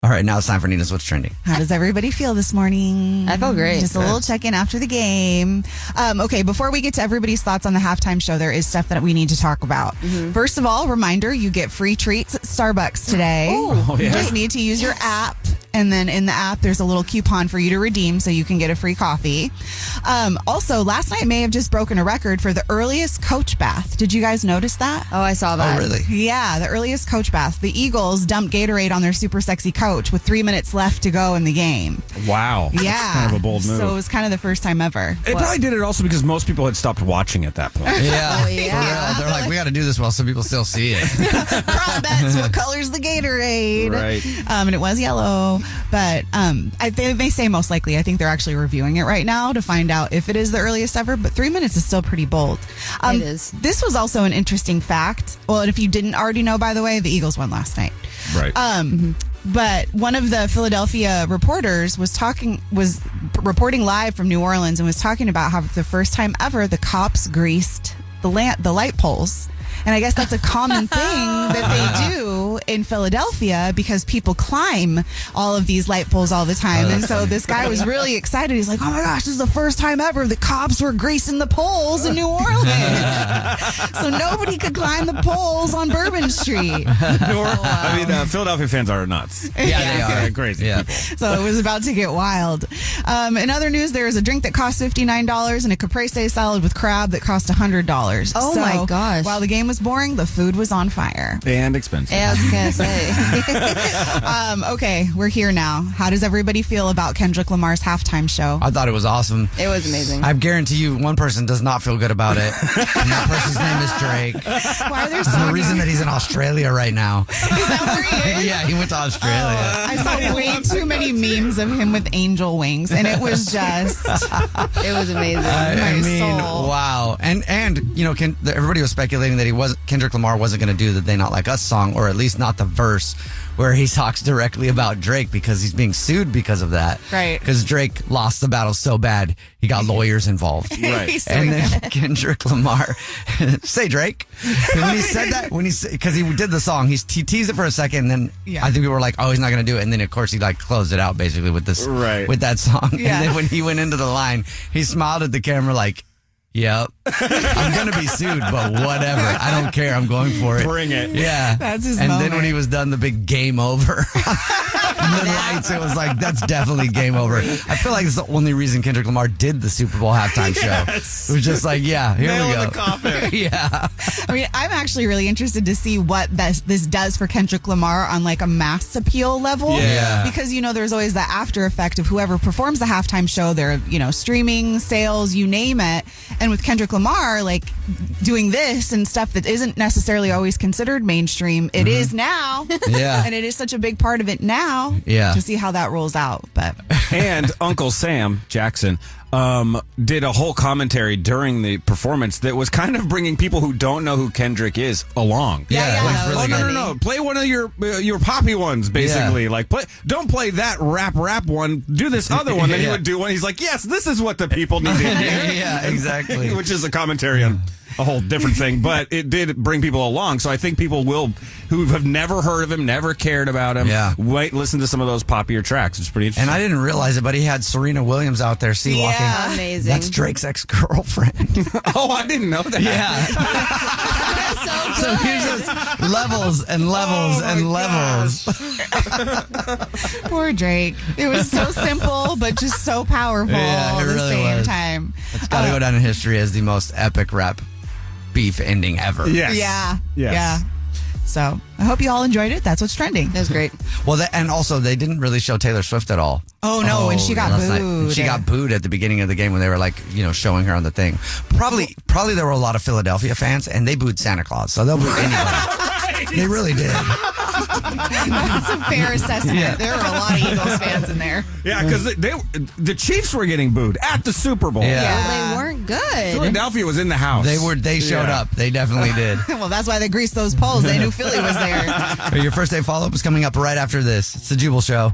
All right, now it's time for Nina's What's Trending. How does everybody feel this morning? I feel great. Just a little check-in after the game. Okay, before we get to everybody's thoughts on the halftime show, there is stuff that we need to talk about. First of all, reminder, you get free treats at Starbucks today. You just need to use your app. And then in the app, there's a little coupon for you to redeem so you can get a free coffee. Also, last night may have just broken a record for the earliest coach bath. Did you guys notice that? Oh, I saw that. Oh, really? Yeah, the earliest coach bath. The Eagles dumped Gatorade on their super sexy coach with 3 minutes left to go in the game. Wow. Yeah. That's kind of a bold move. So it was kind of the first time ever. It probably did it also because most people had stopped watching at that point. Yeah. Oh, yeah. They're like, we got to do this while some people still see it. That's what colors the Gatorade. Right. And it was yellow. But they say most likely. I think they're actually reviewing it right now to find out if it is the earliest ever. But 3 minutes is still pretty bold. It is. This was also an interesting fact. Well, and if you didn't already know, by the way, the Eagles won last night. Right. But one of the Philadelphia reporters was reporting live from New Orleans and was talking about how for the first time ever the cops greased the light poles. And I guess that's a common thing that they do in Philadelphia because people climb all of these light poles all the time. And so this guy was really excited. He's like, oh my gosh, this is the first time ever the cops were greasing the poles in New Orleans. So nobody could climb the poles on Bourbon Street. Philadelphia fans are nuts. Yeah, they are. They're crazy people. So it was about to get wild. In other news, there is a drink that cost $59 and a caprese salad with crab that cost $100. Oh, my gosh. While the game was boring, the food was on fire. And expensive. Yeah, I was going to say. Okay, we're here now. How does everybody feel about Kendrick Lamar's halftime show? I thought it was awesome. It was amazing. I guarantee you one person does not feel good about it. And that person's name is Drake. Why are there There's no reason that he's in Australia right now. Is that where he is? Yeah, he went to Australia. I saw way too many memes of him with angel wings, and it was just It was amazing. I mean, soul. wow. And you know, everybody was speculating that Kendrick Lamar wasn't going to do the They Not Like Us song, or at least not the verse where he talks directly about Drake because he's being sued because of that. Right. Because Drake lost the battle so bad, he got lawyers involved. Right. And then Kendrick Lamar, say Drake. And when he said that, because he did the song, he teased it for a second, and then I think we were like, oh, he's not going to do it. And then, of course, he closed it out basically with this, with that song. Yeah. And then when he went into the line, he smiled at the camera like, yep. I'm going to be sued, but whatever. I don't care. I'm going for it. Bring it. Yeah. That's his And moment. then when he was done, the big game over. The lights, it was like, that's definitely game over. I feel like it's the only reason Kendrick Lamar did the Super Bowl halftime show. It was just like, yeah, here Nail we in go. the coffin. Yeah. I mean, I'm actually really interested to see what this does for Kendrick Lamar on like a mass appeal level. Yeah. Because, there's always the after effect of whoever performs the halftime show, their, streaming, sales, you name it. And with Kendrick Lamar, like doing this and stuff that isn't necessarily always considered mainstream, it is now. Yeah. And it is such a big part of it now. Yeah. To see how that rolls out. But And Uncle Sam Jackson did a whole commentary during the performance that was kind of bringing people who don't know who Kendrick is along. Yeah, yeah, it was that was really good. No. Play one of your poppy ones, basically. Yeah. Like, don't play that rap one. Do this other one. Then he would do one. He's like, yes, this is what the people need to hear. Yeah, exactly. Which is a commentary on a whole different thing, but it did bring people along. So I think people who have never heard of him, never cared about him, listen to some of those poppier tracks. It's pretty interesting. And I didn't realize it, but he had Serena Williams out there walking. Yeah, amazing. That's Drake's ex-girlfriend. Oh, I didn't know that. Yeah. So here's just levels and levels and levels. poor Drake. It was so simple, but just so powerful Yeah, it at the really same was. time. It's got to go down in history as the most epic rap beef ending ever. Yes. Yeah. Yes. Yeah. So I hope you all enjoyed it. That's what's trending. It was great. Well, and also they didn't really show Taylor Swift at all. Oh, no, when she got last night. booed. She got booed at the beginning of the game when they were showing her on the thing. Probably there were a lot of Philadelphia fans, and they booed Santa Claus, so they'll boo anybody. They really did. That's a fair assessment. Yeah. There were a lot of Eagles fans in there. Yeah, because the Chiefs were getting booed at the Super Bowl. Yeah. Well, they weren't good. Philadelphia was in the house. They showed up. They definitely did. Well, that's why they greased those poles. They knew Philly was there. Your first day follow-up is coming up right after this. It's the Jubal Show.